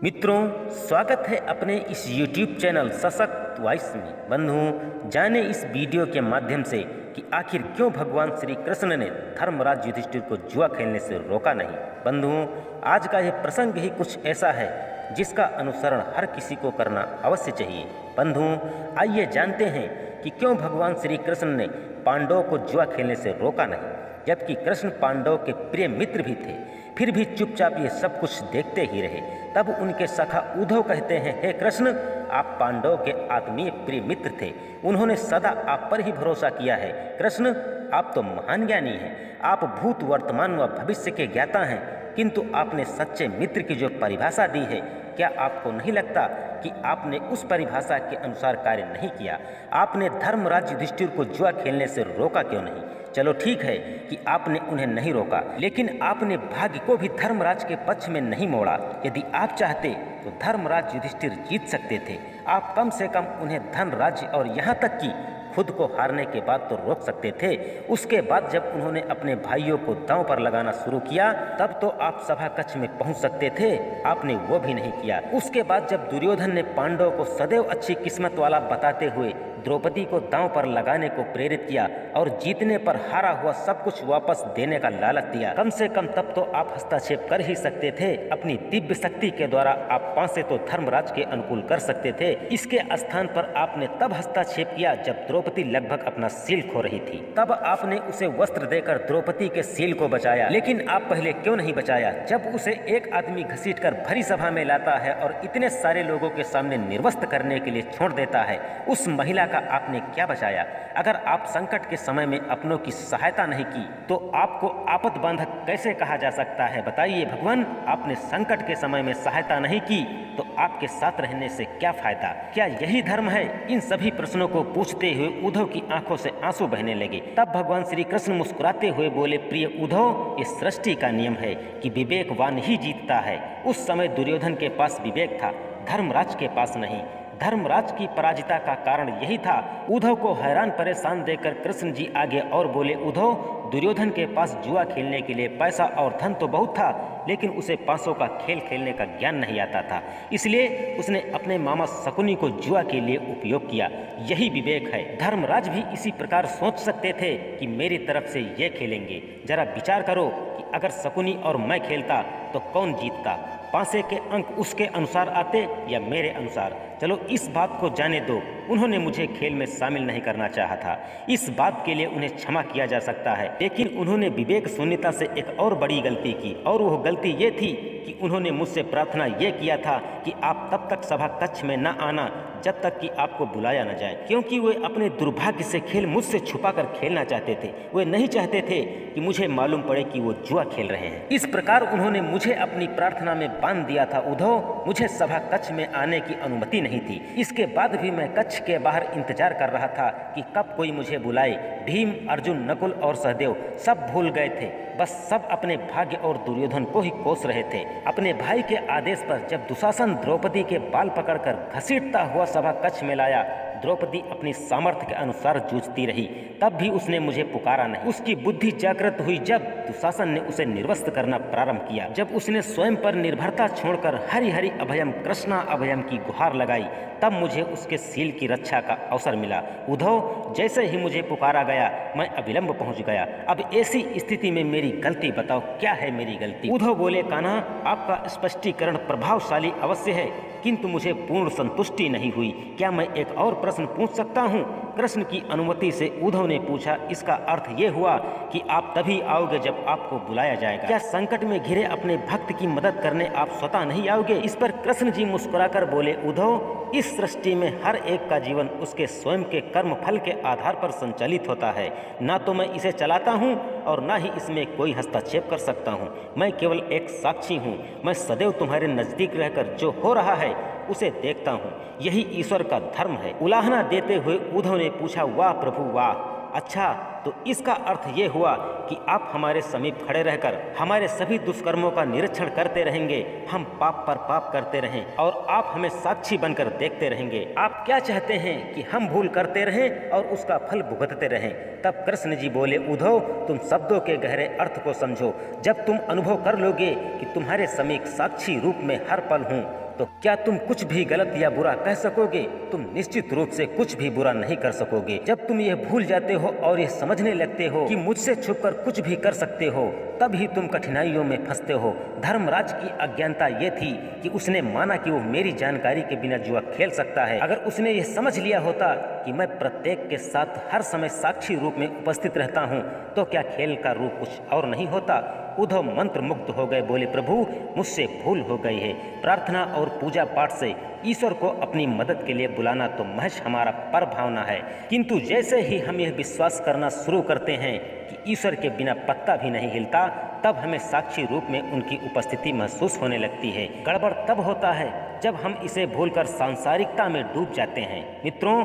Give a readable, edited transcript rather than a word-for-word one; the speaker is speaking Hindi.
मित्रों, स्वागत है अपने इस YouTube चैनल सशक्त वॉइस में। बंधुओं, जाने इस वीडियो के माध्यम से कि आखिर क्यों भगवान श्री कृष्ण ने धर्मराज युधिष्ठिर को जुआ खेलने से रोका नहीं। बंधुओं, आज का यह प्रसंग ही कुछ ऐसा है जिसका अनुसरण हर किसी को करना अवश्य चाहिए। बंधुओं, आइए जानते हैं कि क्यों भगवान श्री कृष्ण ने पांडवों को जुआ खेलने से रोका नहीं, जबकि कृष्ण पांडव के प्रिय मित्र भी थे। फिर भी चुपचाप ये सब कुछ देखते ही रहे। तब उनके सखा उद्धव कहते हैं, हे कृष्ण, आप पांडव के आत्मीय प्रिय मित्र थे, उन्होंने सदा आप पर ही भरोसा किया है। कृष्ण, आप तो महान ज्ञानी हैं, आप भूत वर्तमान व भविष्य के ज्ञाता हैं, किंतु आपने सच्चे मित्र की जो परिभाषा दी है, क्या आपको नहीं लगता कि आपने उस परिभाषा के अनुसार कार्य नहीं किया? आपने धर्मराज युधिष्ठिर को जुआ खेलने से रोका क्यों नहीं? चलो ठीक है कि आपने उन्हें नहीं रोका, लेकिन आपने भाग्य को भी धर्मराज के पक्ष में नहीं मोड़ा। यदि आप चाहते तो धर्मराज युधिष्ठिर जीत सकते थे। आप कम से कम उन्हें धन, राज्य और यहाँ तक कि खुद को हारने के बाद तो रोक सकते थे। उसके बाद जब उन्होंने अपने भाइयों को दांव पर लगाना शुरू किया, तब तो आप सभा कक्ष में पहुंच सकते थे। आपने वो भी नहीं किया। उसके बाद जब दुर्योधन ने पांडवों को सदैव अच्छी किस्मत वाला बताते हुए द्रौपदी को दांव पर लगाने को प्रेरित किया और जीतने पर हारा हुआ सब कुछ वापस देने का लालच दिया, कम से कम तब तो आप हस्तक्षेप कर ही सकते थे। अपनी दिव्य शक्ति के द्वारा आप पांसे तो धर्मराज के अनुकूल कर सकते थे। इसके स्थान पर आपने तब हस्तक्षेप किया जब द्रौपदी लगभग अपना सील खो रही थी। तब आपने उसे वस्त्र देकर द्रौपदी के सील को बचाया। लेकिन आप पहले क्यों नहीं बचाया? जब उसे एक आदमी घसीटकर भरी सभा में लाता है और इतने सारे लोगों के सामने निर्वस्त्र करने के लिए छोड़ देता है, उस महिला का आपने क्या बचाया? अगर आप संकट के समय में अपनों की सहायता नहीं की तो आपको आपद बांधक कैसे कहा जा सकता है? बताइए भगवान, आपने संकट के समय में सहायता नहीं की तो आपके साथ रहने से क्या फायदा? क्या यही धर्म है? इन सभी प्रश्नों को पूछते हुए उद्धव की आंखों से आंसू बहने लगे। तब भगवान श्री कृष्ण मुस्कुराते हुए बोले, प्रिय उद्धव, ये सृष्टि का नियम है कि विवेकवान ही जीतता है। उस समय दुर्योधन के पास विवेक था, धर्मराज के पास नहीं। धर्मराज की पराजिता का कारण यही था। उद्धव को हैरान परेशान देखकर कृष्ण जी आगे और बोले, उद्धव, दुर्योधन के पास जुआ खेलने के लिए पैसा और धन तो बहुत था, लेकिन उसे पासों का खेल खेलने का ज्ञान नहीं आता था। इसलिए उसने अपने मामा शकुनी को जुआ के लिए उपयोग किया। यही विवेक है। धर्मराज भी इसी प्रकार सोच सकते थे कि मेरी तरफ से ये खेलेंगे। जरा विचार करो कि अगर शकुनी और मैं खेलता तो कौन जीतता? पासे के अंक उसके अनुसार आते या मेरे अनुसार? चलो इस बात को जाने दो, उन्होंने मुझे खेल में शामिल नहीं करना चाहा था। इस बात के लिए उन्हें क्षमा किया जा सकता है, लेकिन उन्होंने विवेक शून्यता से एक और बड़ी गलती की, और वह गलती ये थी कि उन्होंने मुझसे प्रार्थना ये किया था कि आप तब तक सभा कक्ष में न आना जब तक कि आपको बुलाया न जाए, क्योंकि वे अपने दुर्भाग्य से खेल मुझसे छुपाकर खेलना चाहते थे। वे नहीं चाहते थे कि मुझे मालूम पड़े कि वो जुआ खेल रहे हैं। इस प्रकार उन्होंने मुझे अपनी प्रार्थना में बांध दिया था। उद्धव, मुझे सभा कक्ष में आने की अनुमति नहीं थी। इसके बाद भी मैं कक्ष के बाहर इंतजार कर रहा था कि कब कोई मुझे बुलाए। भीम, अर्जुन, नकुल और सहदेव सब भूल गए थे। बस सब अपने भाग्य और दुर्योधन को ही कोस रहे थे। अपने भाई के आदेश पर जब दुशासन द्रौपदी के बाल पकड़कर घसीटता हुआ सभा कक्ष में लाया, द्रौपदी अपनी सामर्थ्य के अनुसार जूझती रही, तब भी उसने मुझे पुकारा नहीं। उसकी बुद्धि जागृत हुई जब दुशासन ने उसे निर्वस्त्र करना प्रारंभ किया, जब उसने स्वयं पर निर्भरता छोड़कर हरि हरि अभयम कृष्णा अभयम की गुहार लगाई, तब मुझे उसके सील की रक्षा का अवसर मिला। उद्धव, जैसे ही मुझे पुकारा गया मैं अविलंब पहुंच गया। अब ऐसी स्थिति में मेरी गलती बताओ, क्या है मेरी गलती? उद्धव बोले, कान्हा, आपका स्पष्टीकरण प्रभावशाली अवश्य है, किंतु मुझे पूर्ण संतुष्टि नहीं हुई। क्या मैं एक और प्रश्न पूछ सकता हूँ? कृष्ण की अनुमति से उद्धव ने पूछा। इसका अर्थ ये हुआ कि आप तभी आओगे जब आपको बुलाया जाएगा। क्या संकट में घिरे अपने भक्त की मदद करने आप स्वतः नहीं आओगे? इस पर कृष्ण जी मुस्कुराकर बोले, उद्धव, इस सृष्टि में हर एक का जीवन उसके स्वयं के कर्म फल के आधार पर संचालित होता है। ना तो मैं इसे चलाता हूँ और ना ही इसमें कोई हस्तक्षेप कर सकता हूँ। मैं केवल एक साक्षी हूँ। मैं सदैव तुम्हारे नजदीक रहकर जो हो रहा है उसे देखता हूँ। यही ईश्वर का धर्म है। उलाहना देते हुए उद्धव ने पूछा, वाह प्रभु वाह, अच्छा तो इसका अर्थ ये हुआ कि आप हमारे समीप खड़े रहकर हमारे सभी दुष्कर्मों का निरीक्षण करते रहेंगे, हम पाप पर पाप करते रहें और आप हमें साक्षी बनकर देखते रहेंगे। आप क्या चाहते हैं कि हम भूल करते रहें और उसका फल भुगतते रहें? तब कृष्ण जी बोले, उद्धव, तुम शब्दों के गहरे अर्थ को समझो। जब तुम अनुभव कर लोगे कि तुम्हारे समीप साक्षी रूप में हर पल हूँ, तो क्या तुम कुछ भी गलत या बुरा कह सकोगे? तुम निश्चित रूप से कुछ भी बुरा नहीं कर सकोगे। जब तुम ये भूल जाते हो और ये समझने लगते हो कि मुझसे छुपकर कुछ भी कर सकते हो, तब ही तुम कठिनाइयों में फंसते हो। धर्मराज की अज्ञानता ये थी कि उसने माना कि वो मेरी जानकारी के बिना जुआ खेल सकता है। अगर उसने ये समझ लिया होता कि मैं प्रत्येक के साथ हर समय साक्षी रूप में उपस्थित रहता हूँ, तो क्या खेल का रूप कुछ और नहीं होता? उद्धव मंत्र मुग्ध हो गए, बोले, प्रभु, मुझसे भूल हो गई है। प्रार्थना और पूजा पाठ से ईश्वर को अपनी मदद के लिए बुलाना तो महज हमारा पर भावना है, किंतु जैसे ही हम यह विश्वास करना शुरू करते हैं कि ईश्वर के बिना पत्ता भी नहीं हिलता, तब हमें साक्षी रूप में उनकी उपस्थिति महसूस होने लगती है। गड़बड़ तब होता है जब हम इसे भूलकर सांसारिकता में डूब जाते हैं। मित्रों,